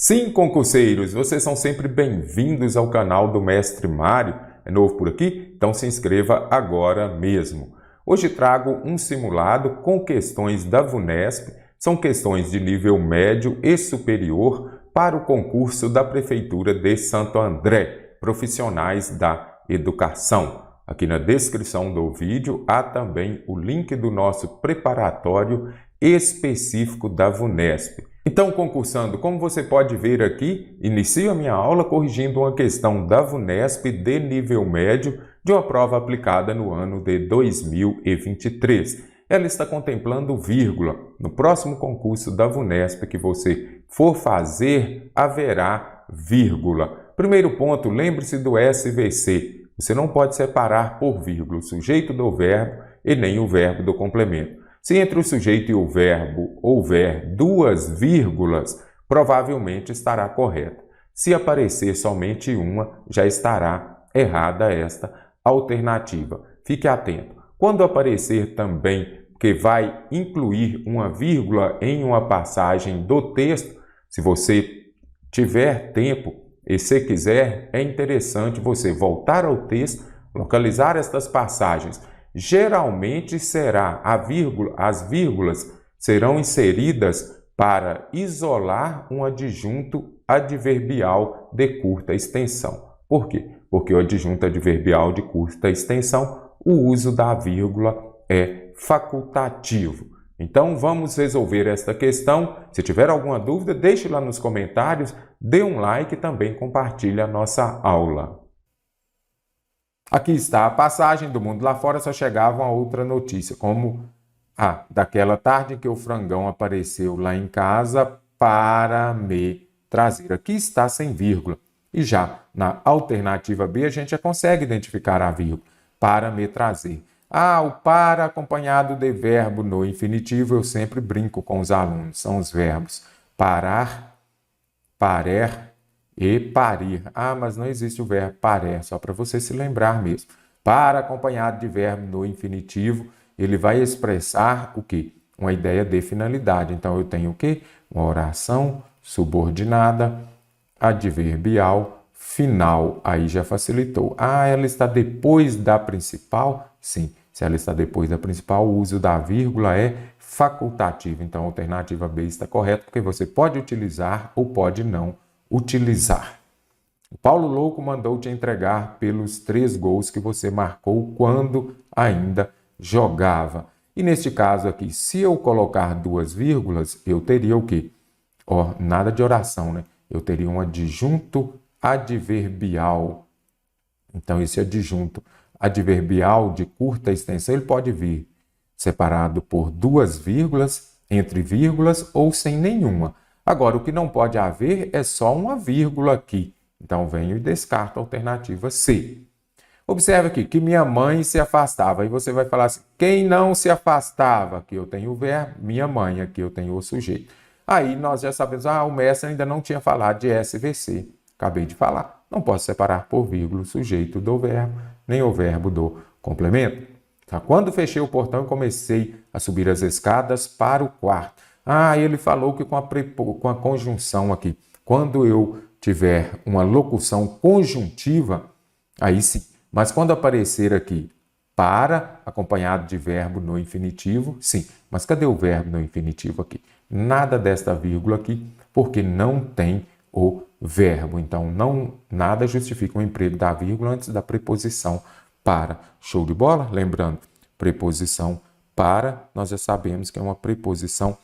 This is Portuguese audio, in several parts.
Sim, concurseiros, vocês são sempre bem-vindos ao canal do Mestre Mário. É novo por aqui? Então se inscreva agora mesmo. Hoje trago um simulado com questões da VUNESP, são questões de nível médio e superior para o concurso da Prefeitura de Santo André, profissionais da educação. Aqui na descrição do vídeo há também o link do nosso preparatório específico da VUNESP. Então, concursando, como você pode ver aqui, inicio a minha aula corrigindo uma questão da VUNESP de nível médio de uma prova aplicada no ano de 2023. Ela está contemplando vírgula. No próximo concurso da VUNESP que você for fazer, haverá vírgula. Primeiro ponto, lembre-se do SVC. Você não pode separar por vírgula o sujeito do verbo e nem o verbo do complemento. Se entre o sujeito e o verbo houver duas vírgulas, provavelmente estará correto. Se aparecer somente uma, já estará errada esta alternativa. Fique atento. Quando aparecer também que vai incluir uma vírgula em uma passagem do texto, se você tiver tempo e se quiser, é interessante você voltar ao texto, localizar estas passagens. Geralmente será as vírgulas serão inseridas para isolar um adjunto adverbial de curta extensão. Por quê? Porque o adjunto adverbial de curta extensão, o uso da vírgula é facultativo. Então vamos resolver esta questão. Se tiver alguma dúvida, deixe lá nos comentários, dê um like e também compartilhe a nossa aula. Aqui está a passagem do mundo lá fora, só chegava uma outra notícia, como daquela tarde que o frangão apareceu lá em casa para me trazer. Aqui está sem vírgula. E já na alternativa B a gente já consegue identificar a vírgula, para me trazer. O para acompanhado de verbo no infinitivo, eu sempre brinco com os alunos, são os verbos parar, parer e parir. Mas não existe o verbo parer, só para você se lembrar mesmo. Para acompanhado de verbo no infinitivo, ele vai expressar o quê? Uma ideia de finalidade. Então, eu tenho o quê? Uma oração subordinada, adverbial, final. Aí já facilitou. Ela está depois da principal? Sim. Se ela está depois da principal, o uso da vírgula é facultativo. Então, a alternativa B está correta, porque você pode utilizar ou pode não utilizar. O Paulo Louco mandou te entregar pelos 3 gols que você marcou quando ainda jogava. E neste caso aqui, se eu colocar 2 vírgulas, eu teria o quê? Nada de oração, né? Eu teria um adjunto adverbial. Então, esse adjunto adverbial de curta extensão, ele pode vir separado por 2 vírgulas, entre vírgulas ou sem nenhuma. Agora, o que não pode haver é só uma vírgula aqui. Então, venho e descarto a alternativa C. Observe aqui que minha mãe se afastava. Aí você vai falar assim, quem não se afastava? Aqui eu tenho o verbo, minha mãe, aqui eu tenho o sujeito. Aí nós já sabemos, o mestre ainda não tinha falado de SVC. Acabei de falar. Não posso separar por vírgula o sujeito do verbo, nem o verbo do complemento. Quando fechei o portão, comecei a subir as escadas para o quarto. Ele falou que com a conjunção aqui, quando eu tiver uma locução conjuntiva, aí sim. Mas quando aparecer aqui para, acompanhado de verbo no infinitivo, sim. Mas cadê o verbo no infinitivo aqui? Nada desta vírgula aqui, porque não tem o verbo. Então, nada justifica o emprego da vírgula antes da preposição para. Show de bola? Lembrando, preposição para, nós já sabemos que é uma preposição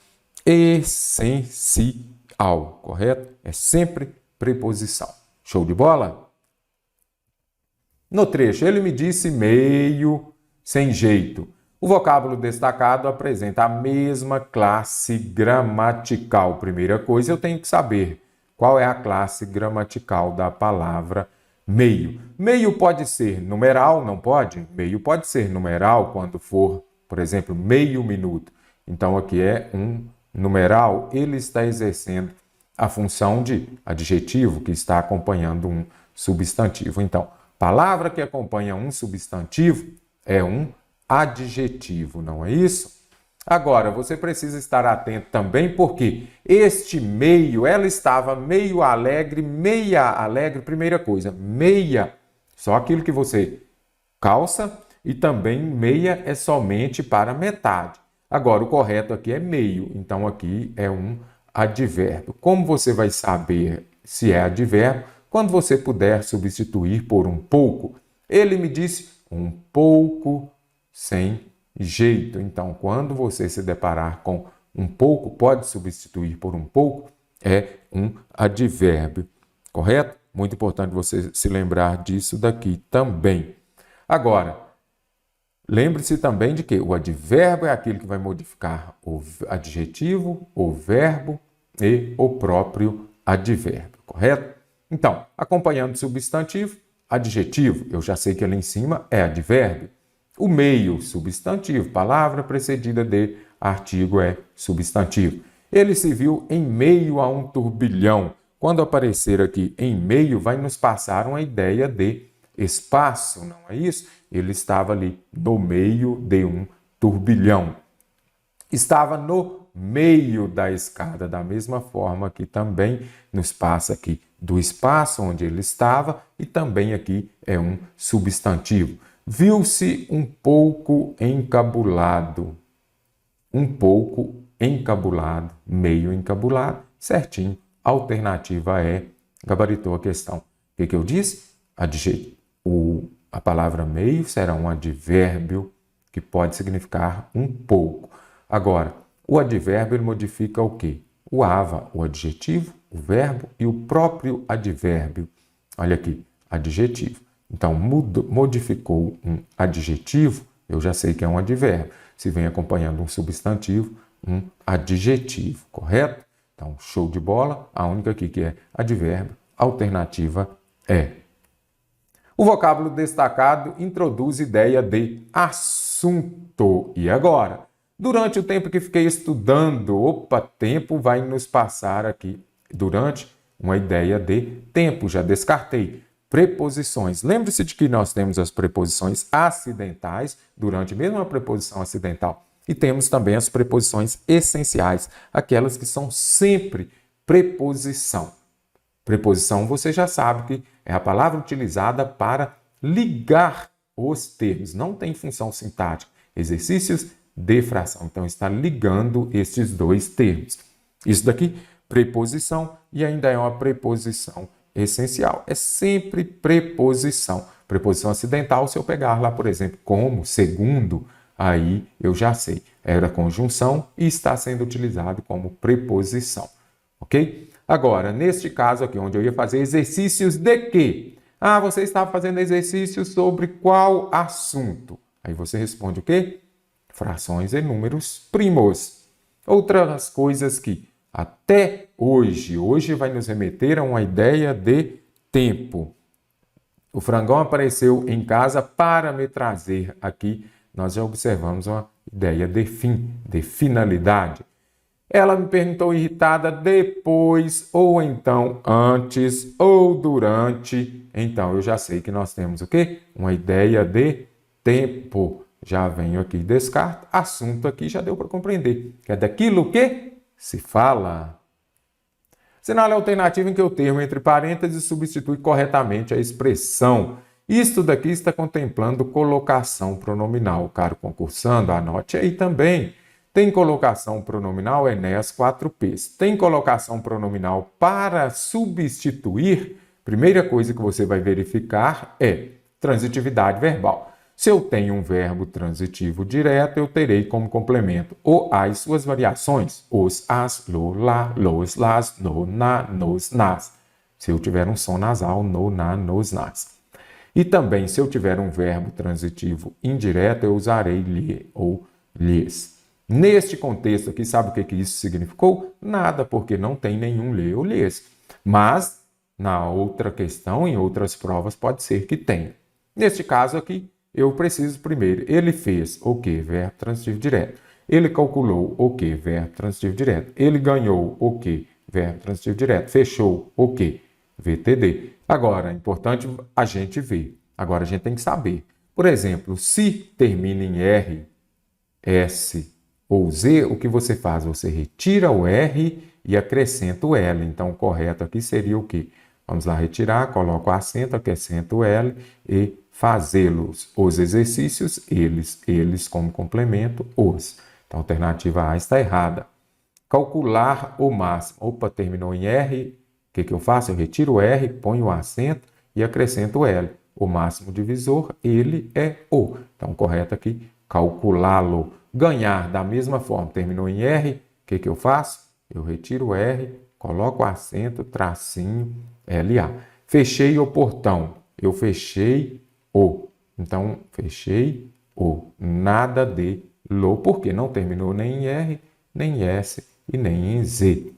essencial, correto? É sempre preposição. Show de bola? No trecho, ele me disse meio sem jeito. O vocábulo destacado apresenta a mesma classe gramatical. Primeira coisa, eu tenho que saber qual é a classe gramatical da palavra meio. Meio pode ser numeral, não pode? Meio pode ser numeral quando for, por exemplo, meio minuto. Então, aqui é um numeral, ele está exercendo a função de adjetivo que está acompanhando um substantivo. Então, palavra que acompanha um substantivo é um adjetivo, não é isso? Agora, você precisa estar atento também porque este meio, ela estava meio alegre, meia alegre, primeira coisa, meia, só aquilo que você calça e também meia é somente para metade. Agora, o correto aqui é meio, então aqui é um advérbio. Como você vai saber se é advérbio? Quando você puder substituir por um pouco. Ele me disse um pouco sem jeito. Então, quando você se deparar com um pouco, pode substituir por um pouco, é um advérbio, correto? Muito importante você se lembrar disso daqui também. Agora, lembre-se também de que o advérbio é aquele que vai modificar o adjetivo, o verbo e o próprio advérbio, correto? Então, acompanhando o substantivo, adjetivo, eu já sei que ali em cima é advérbio. O meio, substantivo, palavra precedida de artigo é substantivo. Ele se viu em meio a um turbilhão. Quando aparecer aqui em meio, vai nos passar uma ideia de espaço, não é isso? Ele estava ali no meio de um turbilhão. Estava no meio da escada, da mesma forma que também nos passa aqui do espaço onde ele estava e também aqui é um substantivo. Viu-se um pouco encabulado. Um pouco encabulado, meio encabulado, certinho. A alternativa é, gabaritou a questão. O que eu disse? A palavra meio será um advérbio que pode significar um pouco. Agora, o advérbio ele modifica o quê? O ava, o adjetivo, o verbo e o próprio advérbio. Olha aqui, adjetivo. Então, modificou um adjetivo, eu já sei que é um advérbio. Se vem acompanhando um substantivo, um adjetivo, correto? Então, show de bola. A única aqui que é advérbio, alternativa é. O vocábulo destacado introduz ideia de assunto. E agora? Durante o tempo que fiquei estudando, tempo vai nos passar aqui. Durante uma ideia de tempo, já descartei. Preposições. Lembre-se de que nós temos as preposições acidentais, durante mesmo a preposição acidental. E temos também as preposições essenciais, aquelas que são sempre preposição. Preposição, você já sabe que é a palavra utilizada para ligar os termos. Não tem função sintática. Exercícios de fração. Então, está ligando esses dois termos. Isso daqui, preposição, e ainda é uma preposição essencial. É sempre preposição. Preposição acidental, se eu pegar lá, por exemplo, como, segundo, aí eu já sei. Era conjunção e está sendo utilizado como preposição. Ok? Agora, neste caso aqui, onde eu ia fazer exercícios de quê? Você estava fazendo exercícios sobre qual assunto? Aí você responde o quê? Frações e números primos. Outras coisas que até hoje vai nos remeter a uma ideia de tempo. O frangão apareceu em casa para me trazer aqui. Nós já observamos uma ideia de fim, de finalidade. Ela me perguntou irritada depois, ou então antes, ou durante. Então, eu já sei que nós temos o quê? Uma ideia de tempo. Já venho aqui e descarto. Assunto aqui já deu para compreender. Que é daquilo que se fala. Sinal alternativo em que o termo entre parênteses substitui corretamente a expressão. Isto daqui está contemplando colocação pronominal. Caro concursando, anote aí também. Tem colocação pronominal, Enéas 4Ps. Tem colocação pronominal para substituir. Primeira coisa que você vai verificar é transitividade verbal. Se eu tenho um verbo transitivo direto, eu terei como complemento o, as, suas variações. Os, as, lo, lá, los, las, no, na, nos, nas. Se eu tiver um som nasal, no, na, nos, nas. E também, se eu tiver um verbo transitivo indireto, eu usarei lhe ou lhes. Neste contexto aqui, sabe o que isso significou? Nada, porque não tem nenhum lhe ou lhes. Mas, na outra questão, em outras provas, pode ser que tenha. Neste caso aqui, eu preciso primeiro, ele fez o quê? Verbo transitivo direto. Ele calculou o quê? Verbo transitivo direto. Ele ganhou o quê? Verbo transitivo direto. Fechou o quê? VTD. Agora, é importante a gente ver. Agora, a gente tem que saber. Por exemplo, se termina em R, S, ou Z, o que você faz? Você retira o R e acrescenta o L. Então, o correto aqui seria o quê? Vamos lá retirar, coloco o acento, acrescento o L e fazê-los. Os exercícios, eles como complemento, os. Então, a alternativa A está errada. Calcular o máximo. Opa, terminou em R. O que eu faço? Eu retiro o R, ponho o acento e acrescento o L. O máximo divisor, ele é o. Então, correto aqui, calculá-lo. Ganhar, da mesma forma, terminou em R. O que eu faço? Eu retiro o R, coloco o acento, tracinho, LA. Fechei o portão. Eu fechei o. Então, fechei o. Nada de lo, porque não terminou nem em R, nem em S e nem em Z.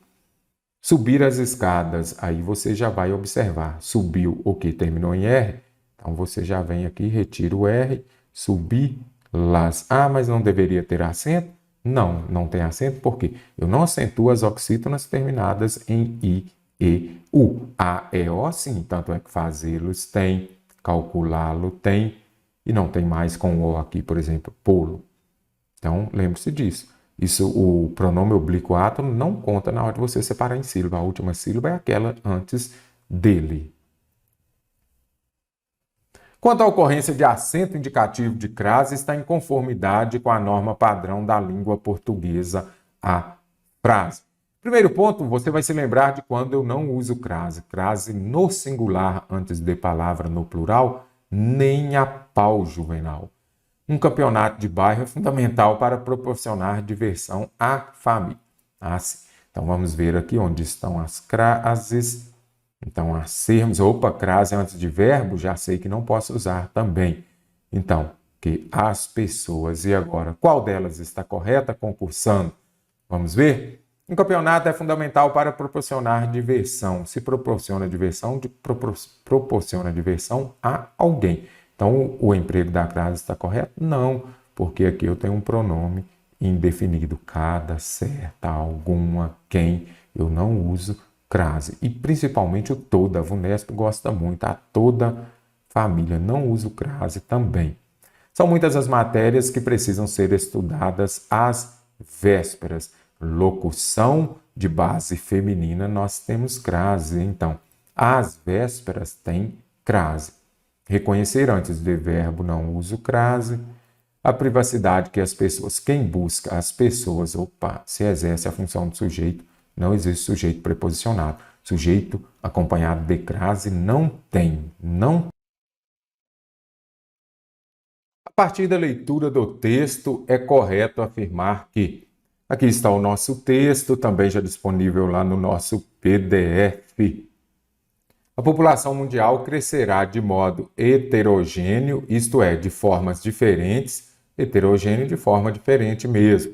Subir as escadas. Aí você já vai observar. Subiu o que? Terminou em R. Então, você já vem aqui, retira o R, subir las. Ah, mas não deveria ter acento? Não, não tem acento porque eu não acentuo as oxítonas terminadas em I, E, U. A, E, O, sim. Tanto é que fazê-los tem, calculá-lo tem, e não tem mais com o aqui, por exemplo, pô-lo. Então, lembre-se disso. Isso, o pronome oblíquo átono não conta na hora de você separar em sílaba. A última sílaba é aquela antes dele. Quanto à ocorrência de acento indicativo de crase, está em conformidade com a norma padrão da língua portuguesa, a frase. Primeiro ponto, você vai se lembrar de quando eu não uso crase. Crase no singular antes de palavra no plural, nem a pau, Juvenal. Um campeonato de bairro é fundamental para proporcionar diversão à família. Então, vamos ver aqui onde estão as crases. Então, a sermos, opa, crase antes de verbo, já sei que não posso usar também. Então, que as pessoas, e agora, qual delas está correta concursando? Vamos ver? Um campeonato é fundamental para proporcionar diversão. Se proporciona diversão, proporciona diversão a alguém. Então, o emprego da crase está correto? Não, porque aqui eu tenho um pronome indefinido. Cada, certa, alguma, quem. Eu não uso crase. E principalmente o toda. A VUNESP gosta muito. A toda família. Não uso crase também. São muitas as matérias que precisam ser estudadas às vésperas. Locução de base feminina, nós temos crase. Então, às vésperas tem crase. Reconhecer antes de verbo, não uso crase. A privacidade que as pessoas, quem busca as pessoas, opa, se exerce a função do sujeito, não existe sujeito preposicionado. Sujeito acompanhado de crase não tem, não. A partir da leitura do texto, é correto afirmar que aqui está o nosso texto, também já disponível lá no nosso PDF. A população mundial crescerá de modo heterogêneo, isto é, de formas diferentes, heterogêneo de forma diferente mesmo,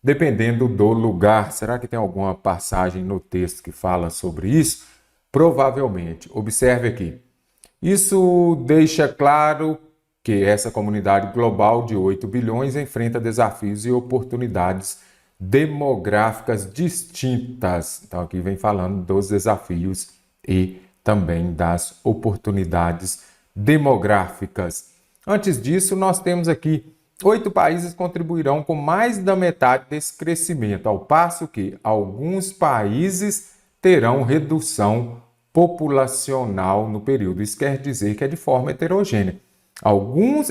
dependendo do lugar. Será que tem alguma passagem no texto que fala sobre isso? Provavelmente. Observe aqui. Isso deixa claro que essa comunidade global de 8 bilhões enfrenta desafios e oportunidades demográficas distintas. Então, aqui vem falando dos desafios e também das oportunidades demográficas. Antes disso, nós temos aqui 8 países contribuirão com mais da metade desse crescimento, ao passo que alguns países terão redução populacional no período. Isso quer dizer que é de forma heterogênea.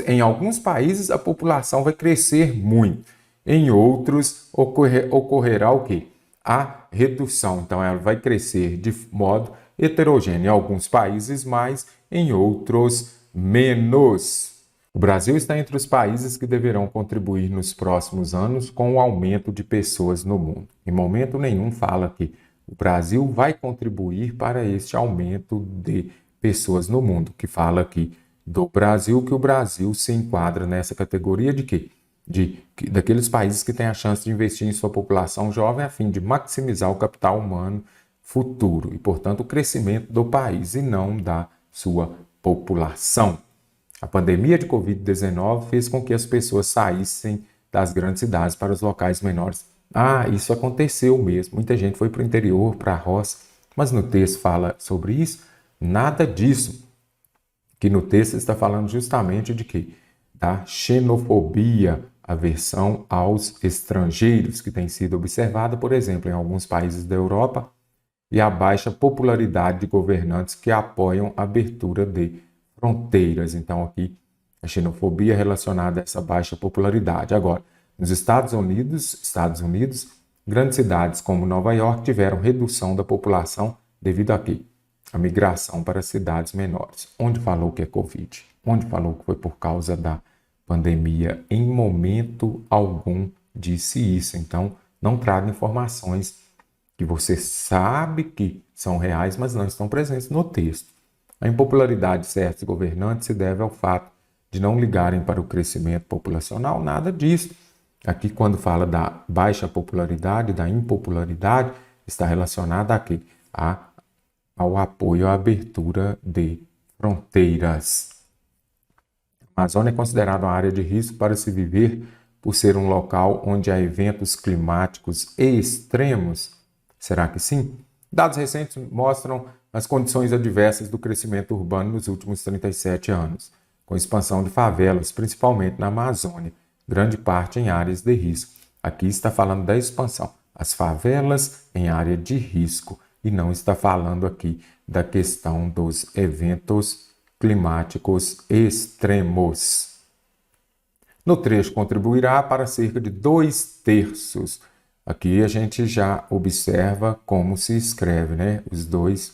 Em alguns países a população vai crescer muito, em outros ocorrerá o quê? A redução. Então ela vai crescer de modo heterogêneo, em alguns países mais, em outros menos. O Brasil está entre os países que deverão contribuir nos próximos anos com o aumento de pessoas no mundo. Em momento nenhum fala que o Brasil vai contribuir para este aumento de pessoas no mundo, que fala aqui do Brasil, que o Brasil se enquadra nessa categoria de quê? Daqueles países que têm a chance de investir em sua população jovem a fim de maximizar o capital humano futuro e, portanto, o crescimento do país e não da sua população. A pandemia de Covid-19 fez com que as pessoas saíssem das grandes cidades para os locais menores. Isso aconteceu mesmo. Muita gente foi para o interior, para a roça, mas no texto fala sobre isso? Nada disso. Que no texto está falando justamente de quê? Da xenofobia, aversão aos estrangeiros, que tem sido observada, por exemplo, em alguns países da Europa, e a baixa popularidade de governantes que apoiam a abertura de fronteiras. Então, aqui, a xenofobia relacionada a essa baixa popularidade. Agora, nos Estados Unidos, grandes cidades como Nova York tiveram redução da população devido a quê? A migração para cidades menores. Onde falou que é Covid? Onde falou que foi por causa da pandemia? Em momento algum disse isso. Então, não traga informações que você sabe que são reais, mas não estão presentes no texto. A impopularidade de certos governantes se deve ao fato de não ligarem para o crescimento populacional, nada disso. Aqui, quando fala da baixa popularidade, da impopularidade, está relacionada a quê? Ao apoio à abertura de fronteiras. A Amazônia é considerada uma área de risco para se viver por ser um local onde há eventos climáticos extremos. Será que sim? Dados recentes mostram as condições adversas do crescimento urbano nos últimos 37 anos, com expansão de favelas, principalmente na Amazônia, grande parte em áreas de risco. Aqui está falando da expansão, as favelas em área de risco, e não está falando aqui da questão dos eventos climáticos extremos. No trecho, contribuirá para cerca de 2/3. Aqui a gente já observa como se escreve, né?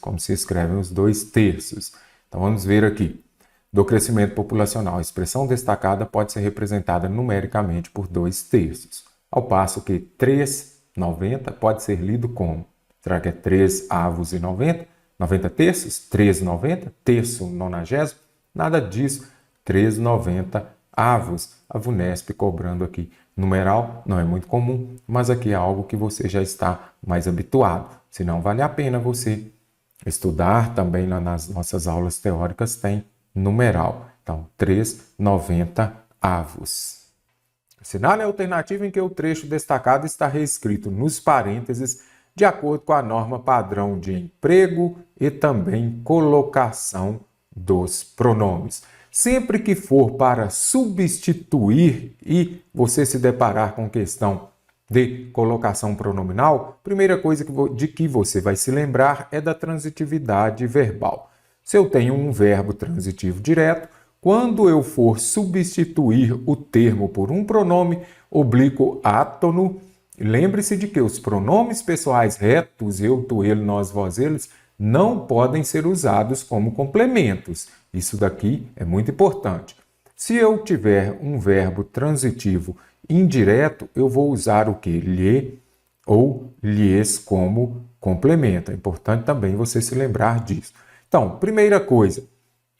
Como se escrevem os 2/3. Então vamos ver aqui. Do crescimento populacional, a expressão destacada pode ser representada numericamente por 2/3, ao passo que 3/90 pode ser lido como, será que é 3 avos e 90? 90 terços? 3/90? Terço 90? Nada disso. 3/90 avos. A VUNESP cobrando aqui. Numeral não é muito comum, mas aqui é algo que você já está mais habituado. Se não, vale a pena você estudar também nas nossas aulas teóricas, tem numeral. Então, 3/90 avos. Assinale a alternativa em que o trecho destacado está reescrito nos parênteses de acordo com a norma padrão de emprego e também colocação dos pronomes. Sempre que for para substituir e você se deparar com questão de colocação pronominal, primeira coisa de que você vai se lembrar é da transitividade verbal. Se eu tenho um verbo transitivo direto, quando eu for substituir o termo por um pronome oblíquo átono, lembre-se de que os pronomes pessoais retos, eu, tu, ele, nós, vós, eles, não podem ser usados como complementos. Isso daqui é muito importante. Se eu tiver um verbo transitivo indireto, eu vou usar o que? Lhe ou lhes como complemento. É importante também você se lembrar disso. Então, primeira coisa,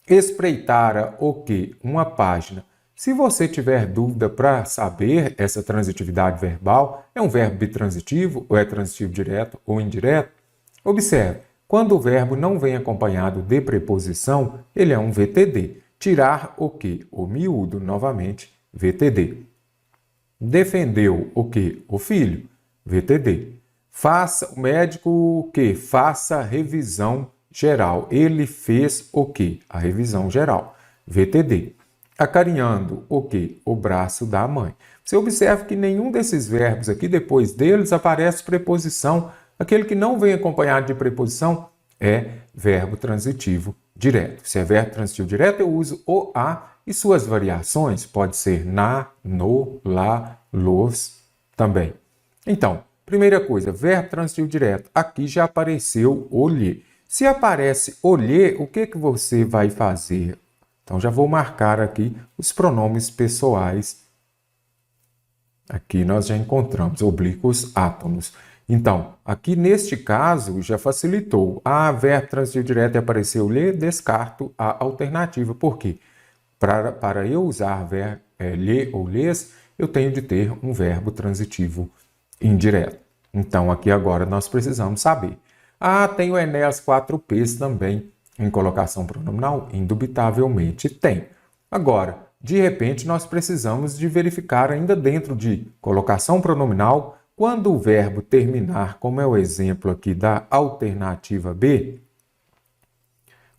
espreitara o que? Uma página. Se você tiver dúvida para saber essa transitividade verbal, é um verbo bitransitivo, ou é transitivo direto ou indireto? Observe, quando o verbo não vem acompanhado de preposição, ele é um VTD. Tirar o que? O miúdo, novamente, VTD. Defendeu o que? O filho, VTD. O médico o que? Faça revisão geral. Ele fez o que? A revisão geral, VTD. Acarinhando o que? O braço da mãe. Você observa que nenhum desses verbos aqui, depois deles, aparece preposição. Aquele que não vem acompanhado de preposição é verbo transitivo direto. Se é verbo transitivo direto, eu uso o, a e suas variações. Pode ser na, no, lá, los também. Então, primeira coisa, verbo transitivo direto. Aqui já apareceu o lhe. Se aparece o lhe, o que você vai fazer? Então, já vou marcar aqui os pronomes pessoais. Aqui nós já encontramos oblíquos átonos. Então, aqui neste caso, já facilitou. Verbo transitivo direto e apareceu lhe, descarto a alternativa. Por quê? Para eu usar lhe ou lhes, eu tenho de ter um verbo transitivo indireto. Então, aqui agora nós precisamos saber. Tem o Enéas 4Ps também em colocação pronominal? Indubitavelmente tem. Agora, de repente, nós precisamos de verificar ainda dentro de colocação pronominal, quando o verbo terminar, como é o exemplo aqui da alternativa B,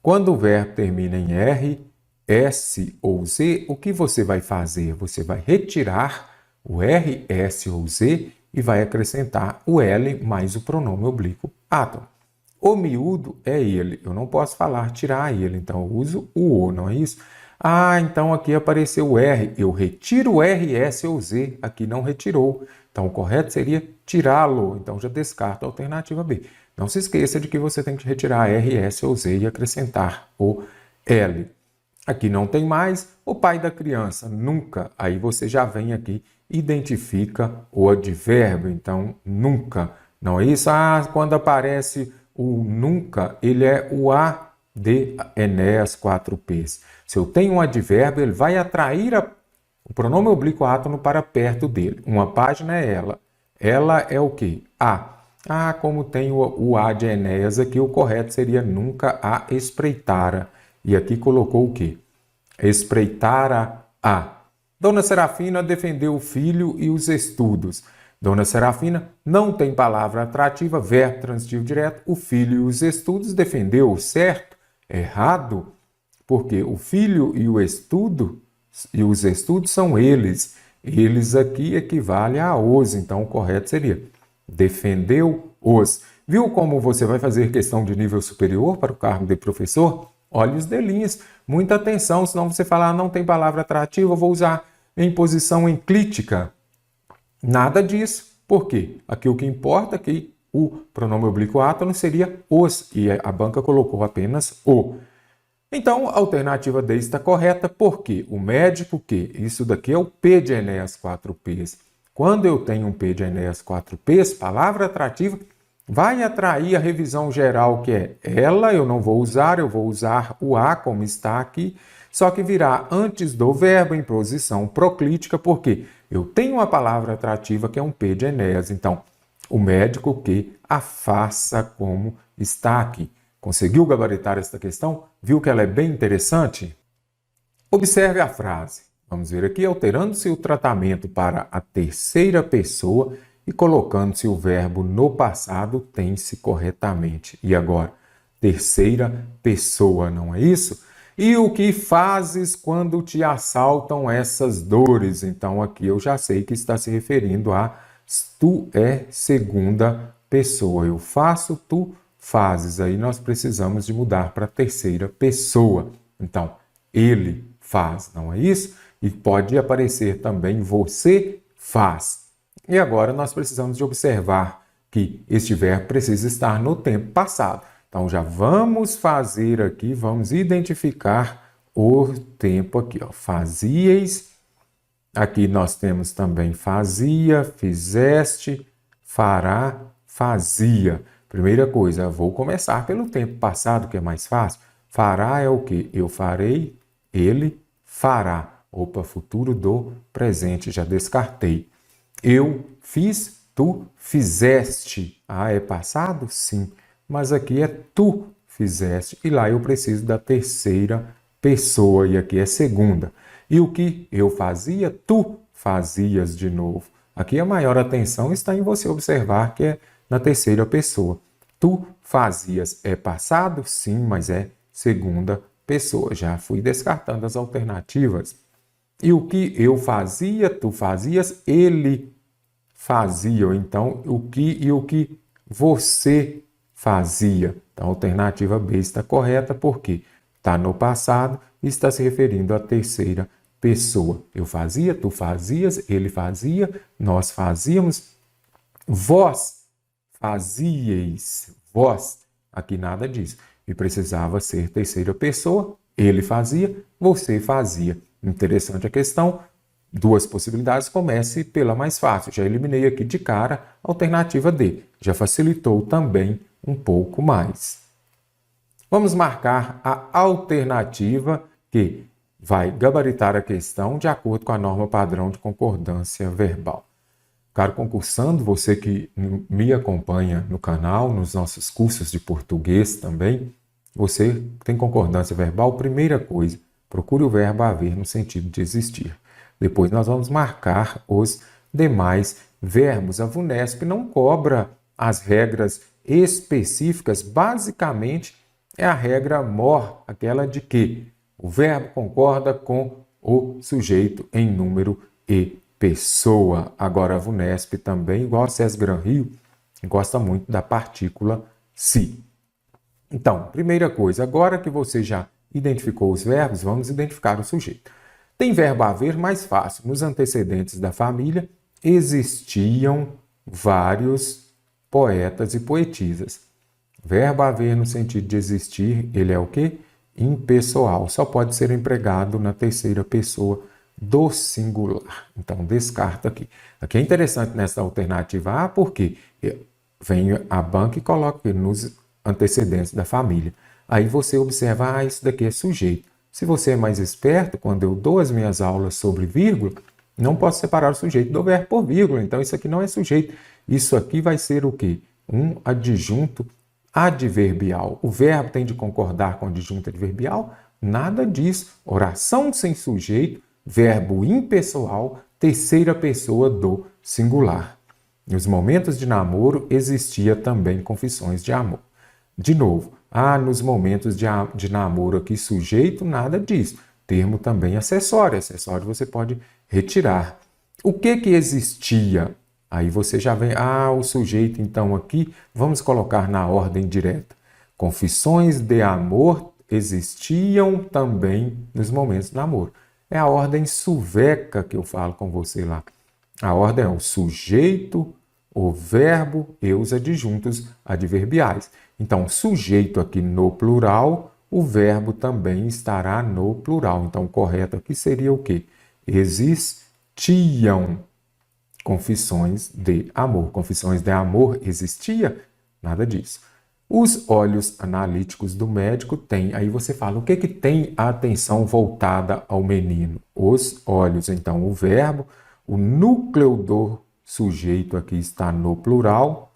quando o verbo termina em R, S ou Z, o que você vai fazer? Você vai retirar o R, S ou Z e vai acrescentar o L mais o pronome oblíquo átono. O miúdo é ele. Eu não posso falar tirar ele, então eu uso o, não é isso? Ah, então aqui apareceu o R. Eu retiro o R, S ou Z. Aqui não retirou. Então o correto seria tirá-lo. Então já descarto a alternativa B. Não se esqueça de que você tem que retirar R, S ou Z e acrescentar o L. Aqui não tem mais o pai da criança, nunca. Aí você já vem aqui, identifica o advérbio. Então, nunca. Não é isso? Ah, quando aparece o nunca, ele é o A de Enéas 4Ps. Se eu tenho um advérbio, ele vai atrair o pronome oblíquo átono para perto dele. Uma página é ela. Ela é o quê? A. Ah, como tem o A de Enéas aqui, o correto seria nunca a espreitara. E aqui colocou o quê? Espreitara a. Dona Serafina defendeu o filho e os estudos. Dona Serafina não tem palavra atrativa, verbo transitivo direto. O filho e os estudos defendeu, certo? Errado. Porque o filho e o estudo e os estudos são eles. Eles aqui equivale a os. Então o correto seria defendeu os. Viu como você vai fazer questão de nível superior para o cargo de professor? Olhe os delinhos, muita atenção, senão você falar não tem palavra atrativa, eu vou usar em posição enclítica. Nada disso. Por quê? Aqui o que importa é que o pronome oblíquo átono seria os, e a banca colocou apenas o. Então, a alternativa D está correta, porque o médico que, isso daqui é o P de Enéas 4Ps. Quando eu tenho um P de Enéas 4Ps, palavra atrativa, vai atrair a revisão geral, que é ela, eu não vou usar, eu vou usar o A como está aqui, só que virá antes do verbo em posição proclítica, porque eu tenho uma palavra atrativa que é um P de Enéas. Então, o médico que a faça como está aqui. Conseguiu gabaritar esta questão? Viu que ela é bem interessante? Observe a frase. Vamos ver aqui, alterando-se o tratamento para a terceira pessoa e colocando-se o verbo no passado, tem-se corretamente. E agora, terceira pessoa, não é isso? E o que fazes quando te assaltam essas dores? Então, aqui eu já sei que está se referindo a tu é segunda pessoa. Eu faço, tu fazes. Aí nós precisamos de mudar para terceira pessoa. Então, ele faz, não é isso? E pode aparecer também você faz. E agora nós precisamos de observar que este verbo precisa estar no tempo passado. Então, já vamos fazer aqui, vamos identificar o tempo aqui. Ó. Fazieis, aqui nós temos também fazia, fizeste, fará, fazia. Primeira coisa, vou começar pelo tempo passado, que é mais fácil. Fará é o quê? Eu farei, ele fará. Opa, futuro do presente, já descartei. Eu fiz, tu fizeste. Ah, é passado? Sim. Mas aqui é tu fizeste. E lá eu preciso da terceira pessoa. E aqui é segunda. E o que eu fazia, tu fazias de novo. Aqui a maior atenção está em você observar que é na terceira pessoa. Tu fazias é passado? Sim, mas é segunda pessoa. Já fui descartando as alternativas. E o que eu fazia, tu fazias, ele fazia. Então, o que e o que você fazia. Então, a alternativa B está correta porque está no passado e está se referindo à terceira pessoa. Eu fazia, tu fazias, ele fazia, nós fazíamos, vós fazieis. Vós, aqui nada disso. E precisava ser terceira pessoa, ele fazia, você fazia. Interessante a questão. Duas possibilidades, comece pela mais fácil. Já eliminei aqui de cara a alternativa D. Já facilitou também um pouco mais. Vamos marcar a alternativa que vai gabaritar a questão de acordo com a norma padrão de concordância verbal. Caro concursando, você que me acompanha no canal, nos nossos cursos de português também, você tem concordância verbal, primeira coisa, procure o verbo haver no sentido de existir. Depois nós vamos marcar os demais verbos. A VUNESP não cobra as regras específicas, basicamente é a regra MOR, aquela de que o verbo concorda com o sujeito em número e pessoa. Agora a VUNESP também, igual a SESC Gran Rio, gosta muito da partícula se. Então, primeira coisa, agora que você já identificou os verbos, vamos identificar o sujeito. Tem verbo haver mais fácil. Nos antecedentes da família existiam vários poetas e poetisas. Verbo haver no sentido de existir, ele é o quê? Impessoal. Só pode ser empregado na terceira pessoa do singular. Então, descarta aqui. Aqui é interessante nessa alternativa A, porque vem a banca e coloca nos antecedentes da família. Aí você observa, isso daqui é sujeito. Se você é mais esperto, quando eu dou as minhas aulas sobre vírgula, não posso separar o sujeito do verbo por vírgula. Então, isso aqui não é sujeito. Isso aqui vai ser o quê? Um adjunto adverbial. O verbo tem de concordar com o adjunto adverbial? Nada disso. Oração sem sujeito, verbo impessoal, terceira pessoa do singular. Nos momentos de namoro existia também confissões de amor. De novo, nos momentos de namoro aqui, sujeito, nada disso. Termo também acessório. Acessório você pode retirar. O que existia? Aí você já vem, o sujeito então aqui, vamos colocar na ordem direta. Confissões de amor existiam também nos momentos de namoro. É a ordem suveca que eu falo com você lá. A ordem é o sujeito, o verbo e os adjuntos adverbiais. Então, sujeito aqui no plural, o verbo também estará no plural. Então, o correto aqui seria o quê? Existiam confissões de amor. Confissões de amor existia? Nada disso. Os olhos analíticos do médico têm, aí você fala, o que tem a atenção voltada ao menino? Os olhos, então o verbo, o núcleo do sujeito aqui está no plural,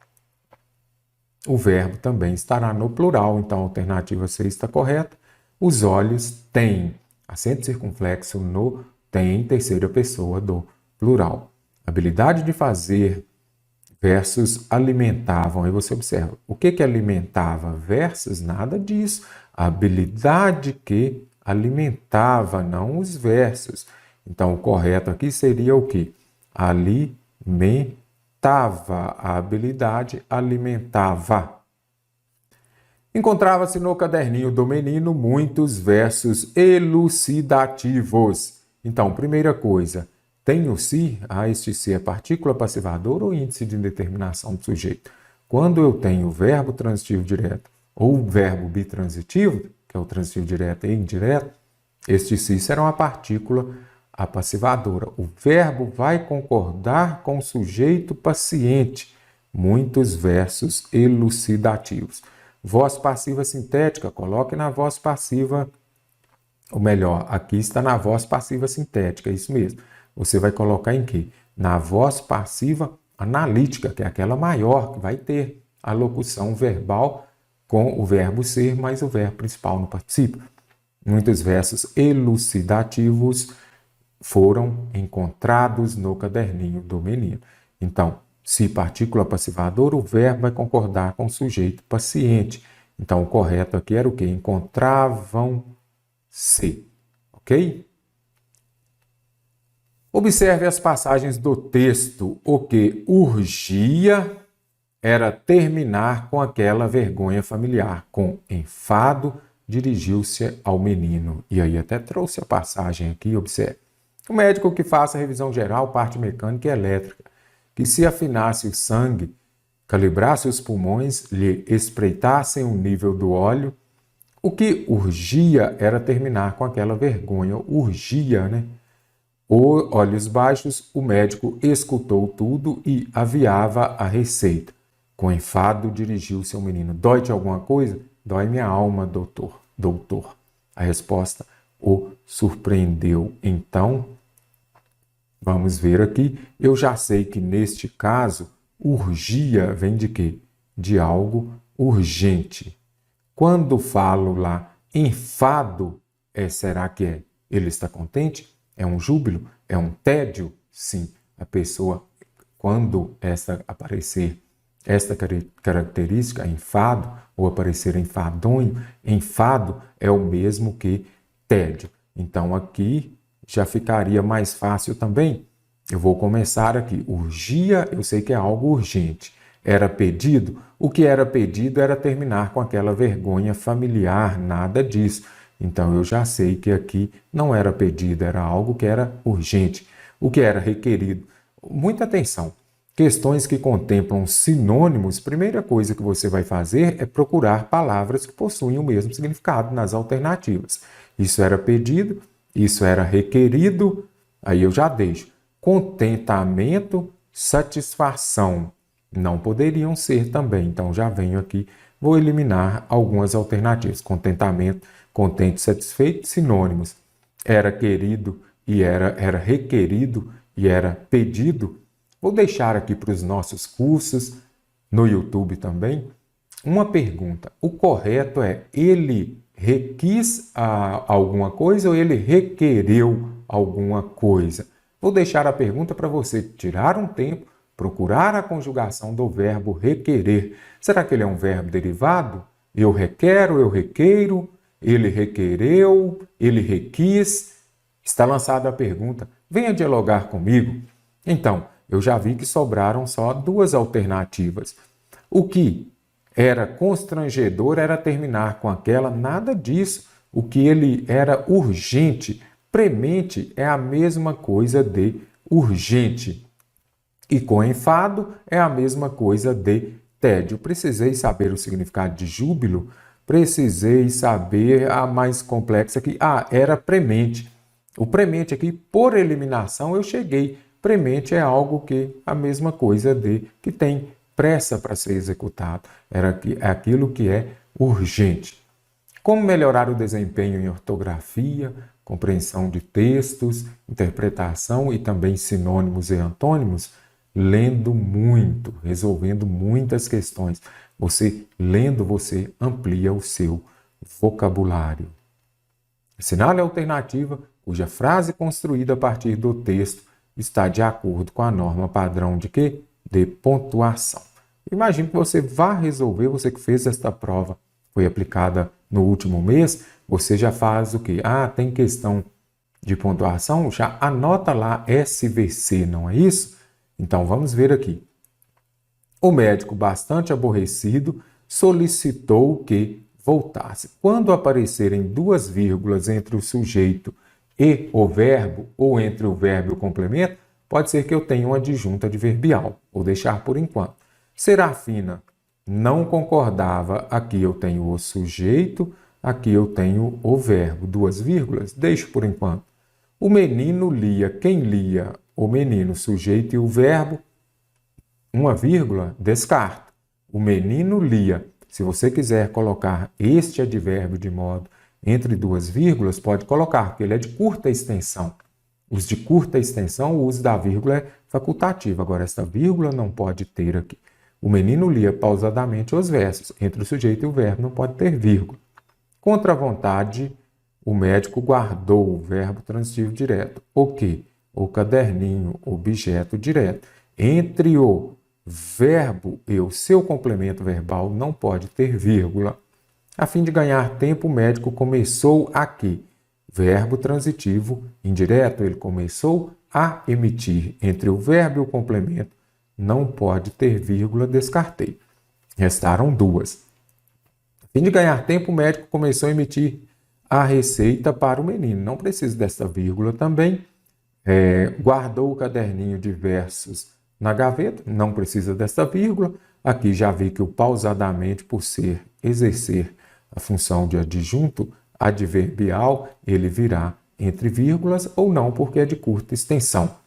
o verbo também estará no plural, então a alternativa C está correta. Os olhos têm, acento circunflexo no tem, terceira pessoa do plural. Habilidade de fazer versus alimentavam. Aí você observa, o que alimentava versus? Nada disso. A habilidade que alimentava, não os versos. Então, o correto aqui seria o quê? Alimentava. A habilidade alimentava. Encontrava-se no caderninho do menino muitos versos elucidativos. Então, primeira coisa, tem o se, este se é partícula passivadora ou índice de indeterminação do sujeito. Quando eu tenho o verbo transitivo direto ou o verbo bitransitivo, que é o transitivo direto e indireto, este se será uma partícula passivadora. O verbo vai concordar com o sujeito paciente. Muitos versos elucidativos. Voz passiva sintética, coloque na voz passiva, ou melhor, aqui está na voz passiva sintética, é isso mesmo. Você vai colocar em quê? Na voz passiva analítica, que é aquela maior, que vai ter a locução verbal com o verbo ser, mas o verbo principal no particípio. Muitos versos elucidativos foram encontrados no caderninho do menino. Então, se partícula passivadora, o verbo vai concordar com o sujeito paciente. Então, o correto aqui era o quê? Encontravam-se. Ok? Observe as passagens do texto. O que urgia era terminar com aquela vergonha familiar. Com enfado, dirigiu-se ao menino. E aí até trouxe a passagem aqui, observe. O médico que faça a revisão geral, parte mecânica e elétrica, que se afinasse o sangue, calibrasse os pulmões, lhe espreitassem o nível do óleo. O que urgia era terminar com aquela vergonha. Urgia, né? Olhos baixos, o médico escutou tudo e aviava a receita. Com enfado, dirigiu-se ao menino. Dói-te alguma coisa? Dói minha alma, doutor. Doutor. A resposta o surpreendeu. Então, vamos ver aqui. Eu já sei que neste caso, urgia vem de quê? De algo urgente. Quando falo lá enfado, será que é? Ele está contente? É um júbilo? É um tédio? Sim. A pessoa, quando aparecer esta característica, enfado, ou aparecer enfadonho, enfado é o mesmo que tédio. Então, aqui já ficaria mais fácil também. Eu vou começar aqui. Urgia, eu sei que é algo urgente. Era pedido? O que era pedido era terminar com aquela vergonha familiar, nada disso. Então eu já sei que aqui não era pedido, era algo que era urgente. O que era requerido? Muita atenção. Questões que contemplam sinônimos, primeira coisa que você vai fazer é procurar palavras que possuem o mesmo significado nas alternativas. Isso era pedido, isso era requerido, aí eu já deixo. Contentamento, satisfação. Não poderiam ser também, então já venho aqui, vou eliminar algumas alternativas. Contentamento, contente, satisfeito, sinônimos. Era querido e era requerido e era pedido. Vou deixar aqui para os nossos cursos, no YouTube também, uma pergunta. O correto é, ele requis alguma coisa ou ele requereu alguma coisa? Vou deixar a pergunta para você tirar um tempo, procurar a conjugação do verbo requerer. Será que ele é um verbo derivado? Eu requero, eu requeiro, ele requereu, ele requis. Está lançada a pergunta. Venha dialogar comigo. Então, eu já vi que sobraram só duas alternativas. O que era constrangedor era terminar com aquela, nada disso. O que ele era urgente, premente é a mesma coisa de urgente. E com enfado é a mesma coisa de tédio. Precisei saber o significado de júbilo, precisei saber a mais complexa aqui. Era premente. O premente aqui, por eliminação, eu cheguei. Premente é algo que a mesma coisa de que tem pressa para ser executado. É aquilo que é urgente. Como melhorar o desempenho em ortografia, compreensão de textos, interpretação e também sinônimos e antônimos? Lendo muito, resolvendo muitas questões. Você, lendo, você amplia o seu vocabulário. Assinale a alternativa cuja frase construída a partir do texto está de acordo com a norma padrão de quê? De pontuação. Imagino que você vá resolver, você que fez esta prova, foi aplicada no último mês, você já faz o quê? Tem questão de pontuação? Já anota lá SVC, não é isso? Então vamos ver aqui. O médico, bastante aborrecido, solicitou que voltasse. Quando aparecerem duas vírgulas entre o sujeito e o verbo, ou entre o verbo e o complemento, pode ser que eu tenha uma adjunta adverbial. Vou deixar por enquanto. Serafina não concordava. Aqui eu tenho o sujeito, aqui eu tenho o verbo. Duas vírgulas, deixo por enquanto. O menino lia. Quem lia? O menino, sujeito e o verbo. Uma vírgula, descarto. O menino lia. Se você quiser colocar este advérbio de modo entre duas vírgulas, pode colocar, porque ele é de curta extensão. Os de curta extensão, o uso da vírgula é facultativo. Agora, essa vírgula não pode ter aqui. O menino lia pausadamente os versos. Entre o sujeito e o verbo não pode ter vírgula. Contra a vontade, o médico guardou o verbo transitivo direto. O quê? O caderninho, objeto direto. Entre o verbo e o seu complemento verbal não pode ter vírgula. A fim de ganhar tempo, o médico começou a quê? Verbo transitivo indireto. Ele começou a emitir. Entre o verbo e o complemento não pode ter vírgula, descartei. Restaram duas. A fim de ganhar tempo, o médico começou a emitir a receita para o menino. Não precisa dessa vírgula também. Guardou o caderninho de versos na gaveta. Não precisa dessa vírgula. Aqui já vi que o pausadamente, por exercer a função de adjunto adverbial, ele virá entre vírgulas ou não, porque é de curta extensão.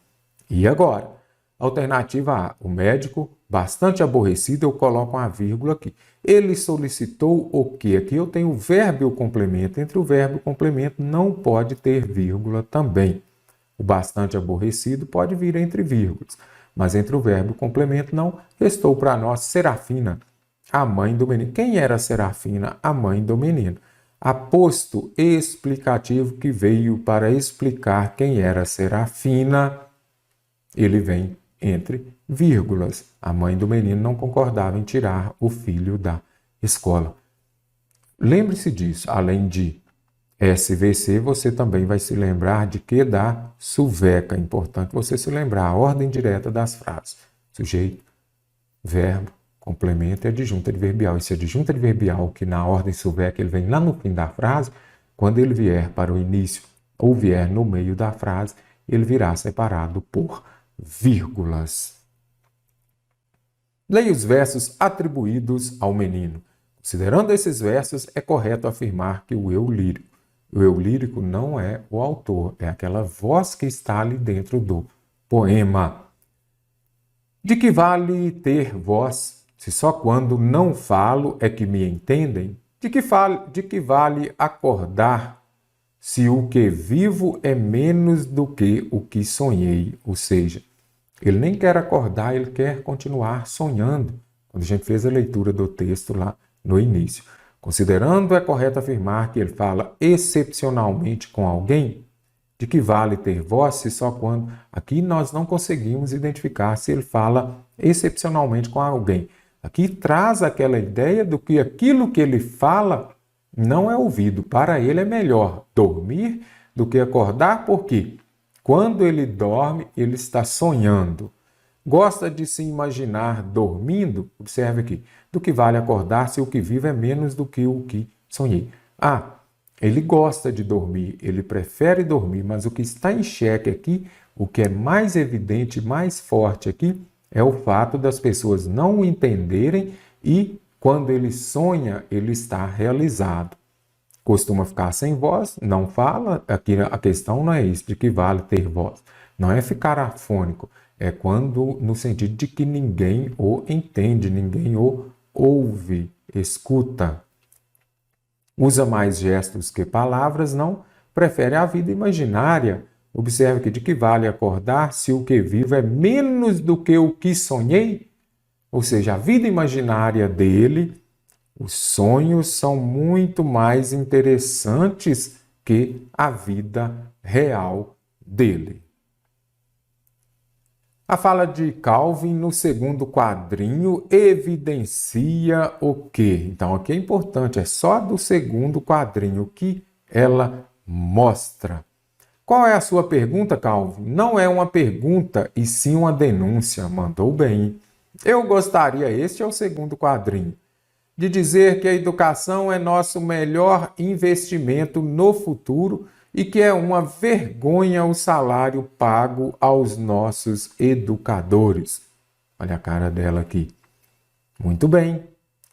E agora? Alternativa A. O médico, bastante aborrecido, eu coloco uma vírgula aqui. Ele solicitou o quê? Aqui eu tenho o verbo e o complemento. Entre o verbo e o complemento não pode ter vírgula também. O bastante aborrecido pode vir entre vírgulas, mas entre o verbo e o complemento não. Restou para nós Serafina, a mãe do menino. Quem era Serafina? A mãe do menino. Aposto explicativo que veio para explicar quem era Serafina, ele vem entre vírgulas. A mãe do menino não concordava em tirar o filho da escola. Lembre-se disso, além de SVC, você também vai se lembrar de que? Da suveca. É importante você se lembrar a ordem direta das frases. Sujeito, verbo, complemento e adjunto adverbial. Esse adjunto adverbial, que na ordem suveca ele vem lá no fim da frase, quando ele vier para o início ou vier no meio da frase, ele virá separado por vírgulas. Leia os versos atribuídos ao menino. Considerando esses versos, é correto afirmar que o eu lírico não é o autor, é aquela voz que está ali dentro do poema. De que vale ter voz, se só quando não falo é que me entendem? De que vale acordar, se o que vivo é menos do que o que sonhei? Ou seja, ele nem quer acordar, ele quer continuar sonhando. Quando a gente fez a leitura do texto lá no início. Considerando, é correto afirmar que ele fala excepcionalmente com alguém. De que vale ter voz se só quando... Aqui nós não conseguimos identificar se ele fala excepcionalmente com alguém. Aqui traz aquela ideia do que aquilo que ele fala não é ouvido. Para ele é melhor dormir do que acordar, porque quando ele dorme, ele está sonhando. Gosta de se imaginar dormindo? Observe aqui. Do que vale acordar se o que vivo é menos do que o que sonhei? Ele gosta de dormir, ele prefere dormir, mas o que está em xeque aqui, o que é mais evidente, mais forte aqui, é o fato das pessoas não o entenderem e, quando ele sonha, ele está realizado. Costuma ficar sem voz, não fala, aqui a questão não é isso, de que vale ter voz. Não é ficar afônico, é quando, no sentido de que ninguém o entende, ninguém o ouve, escuta. Usa mais gestos que palavras, não prefere a vida imaginária. Observe que de que vale acordar se o que vivo é menos do que o que sonhei? Ou seja, a vida imaginária dele, os sonhos são muito mais interessantes que a vida real dele. A fala de Calvin no segundo quadrinho evidencia o quê? Então, aqui é importante, é só do segundo quadrinho que ela mostra. Qual é a sua pergunta, Calvin? Não é uma pergunta, e sim uma denúncia. Mandou bem. Eu gostaria, este é o segundo quadrinho, de dizer que a educação é nosso melhor investimento no futuro e que é uma vergonha o salário pago aos nossos educadores. Olha a cara dela aqui. Muito bem.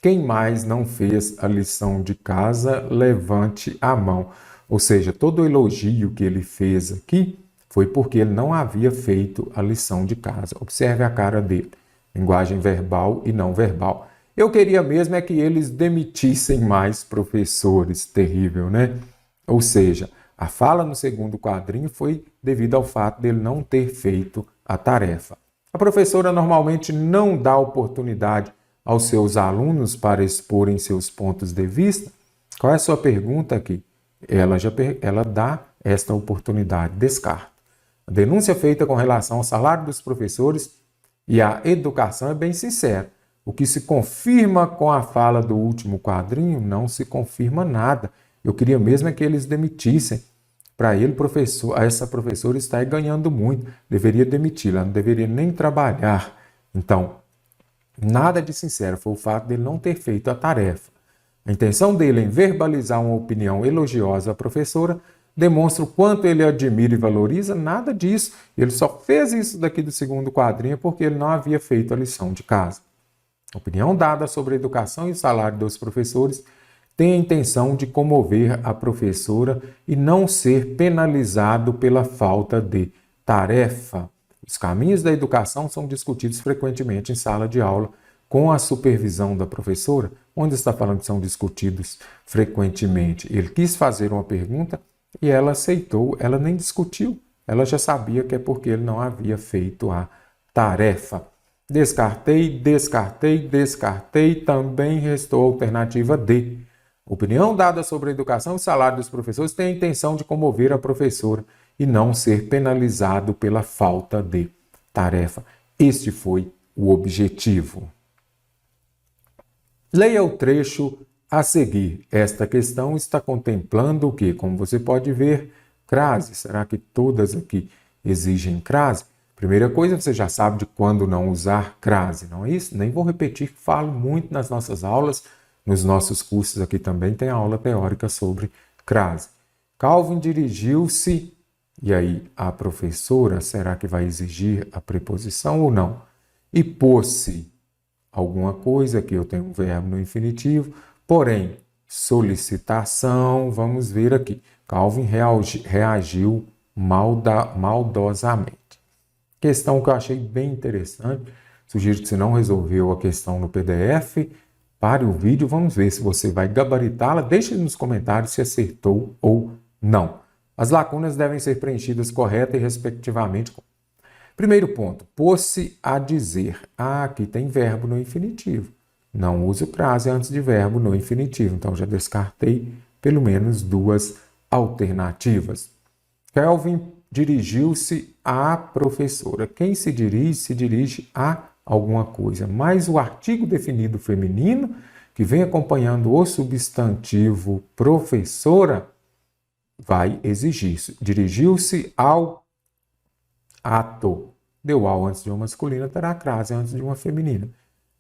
Quem mais não fez a lição de casa, levante a mão. Ou seja, todo o elogio que ele fez aqui foi porque ele não havia feito a lição de casa. Observe a cara dele. Linguagem verbal e não verbal. Eu queria mesmo é que eles demitissem mais professores. Terrível, né? Ou seja, a fala no segundo quadrinho foi devido ao fato dele não ter feito a tarefa. A professora normalmente não dá oportunidade aos seus alunos para exporem seus pontos de vista. Qual é a sua pergunta aqui? Ela dá esta oportunidade, descarta. A denúncia feita com relação ao salário dos professores e à educação é bem sincera. O que se confirma com a fala do último quadrinho, não se confirma nada. Eu queria mesmo é que eles demitissem. Para ele, essa professora está ganhando muito. Deveria demiti-la, não deveria nem trabalhar. Então, nada de sincero, foi o fato dele não ter feito a tarefa. A intenção dele em verbalizar uma opinião elogiosa à professora demonstra o quanto ele admira e valoriza, nada disso. Ele só fez isso daqui do segundo quadrinho porque ele não havia feito a lição de casa. A opinião dada sobre a educação e o salário dos professores tem a intenção de comover a professora e não ser penalizado pela falta de tarefa. Os caminhos da educação são discutidos frequentemente em sala de aula com a supervisão da professora. Onde está falando que são discutidos frequentemente? Ele quis fazer uma pergunta e ela aceitou, ela nem discutiu. Ela já sabia que é porque ele não havia feito a tarefa. Descartei, também restou a alternativa D. Opinião dada sobre a educação e salário dos professores tem a intenção de comover a professora e não ser penalizado pela falta de tarefa. Este foi o objetivo. Leia o trecho A seguir, esta questão está contemplando o quê? Como você pode ver, crase. Será que todas aqui exigem crase? Primeira coisa, você já sabe de quando não usar crase, não é isso? Nem vou repetir, falo muito nas nossas aulas, nos nossos cursos aqui também tem aula teórica sobre crase. Calvin dirigiu-se, e aí a professora, será que vai exigir a preposição ou não? E pôs-se alguma coisa, aqui eu tenho um verbo no infinitivo, porém, solicitação, vamos ver aqui. Calvin reagiu maldosamente. Questão que eu achei bem interessante, sugiro que você não resolveu a questão no PDF, pare o vídeo, vamos ver se você vai gabaritá-la, deixe nos comentários se acertou ou não. As lacunas devem ser preenchidas correta e respectivamente. Primeiro ponto, pôs-se a dizer. Aqui tem verbo no infinitivo. Não uso crase antes de verbo no infinitivo, então já descartei pelo menos duas alternativas. Kelvin dirigiu-se à professora. Quem se dirige a alguma coisa. Mas o artigo definido feminino, que vem acompanhando o substantivo professora, vai exigir isso. Dirigiu-se ao ato. Deu ao antes de uma masculina, terá crase antes de uma feminina.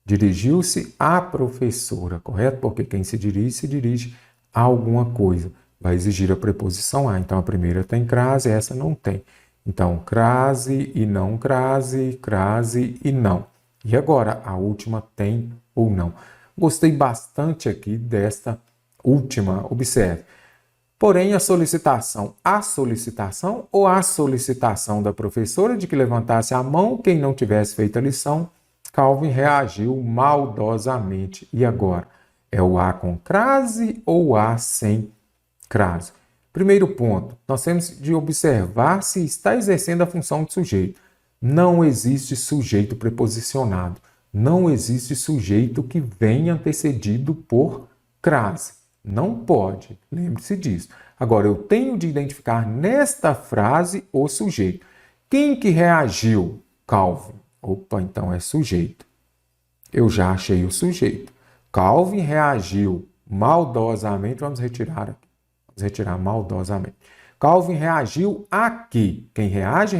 Dirigiu-se à professora, correto? Porque quem se dirige a alguma coisa. Vai exigir a preposição a. Então, a primeira tem crase, essa não tem. Então, crase e não crase, crase e não. E agora, a última tem ou não. Gostei bastante aqui desta última, observe. Porém, a solicitação ou a solicitação da professora de que levantasse a mão quem não tivesse feito a lição, Calvin reagiu maldosamente. E agora, é o a com crase ou o a sem crase? Primeiro ponto, nós temos de observar se está exercendo a função de sujeito. Não existe sujeito preposicionado. Não existe sujeito que venha antecedido por crase. Não pode, lembre-se disso. Agora, eu tenho de identificar nesta frase o sujeito. Quem que reagiu? Calvin. Opa, então é sujeito. Eu já achei o sujeito. Calvin reagiu maldosamente. Vamos retirar aqui. Vamos retirar maldosamente. Calvin reagiu a quê? Quem reage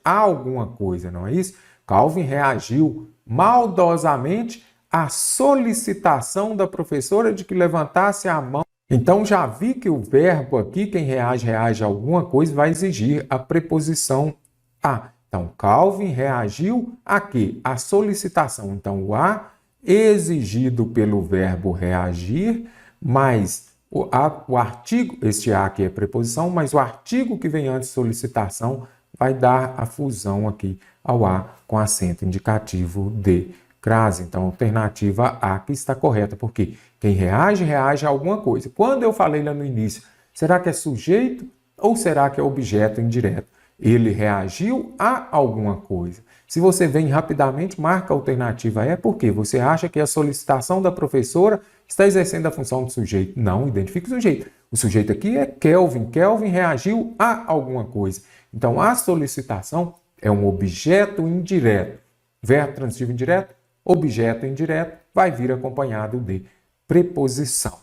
a alguma coisa, não é isso? Calvin reagiu maldosamente à solicitação da professora de que levantasse a mão. Então, já vi que o verbo aqui, quem reage a alguma coisa, vai exigir a preposição a. Então, Calvin reagiu a quê? A solicitação. Então, o a exigido pelo verbo reagir, mais o artigo, este a aqui é preposição, mas o artigo que vem antes de solicitação vai dar a fusão aqui ao a com acento indicativo de crase. Então, a alternativa A que está correta, porque quem reage a alguma coisa. Quando eu falei lá no início, será que é sujeito ou será que é objeto indireto? Ele reagiu a alguma coisa. Se você vem rapidamente, marca a alternativa E, porque você acha que a solicitação da professora está exercendo a função do sujeito. Não, identifique o sujeito. O sujeito aqui é Kelvin. Kelvin reagiu a alguma coisa. Então, a solicitação é um objeto indireto. Verbo transitivo indireto, objeto indireto, vai vir acompanhado de preposição.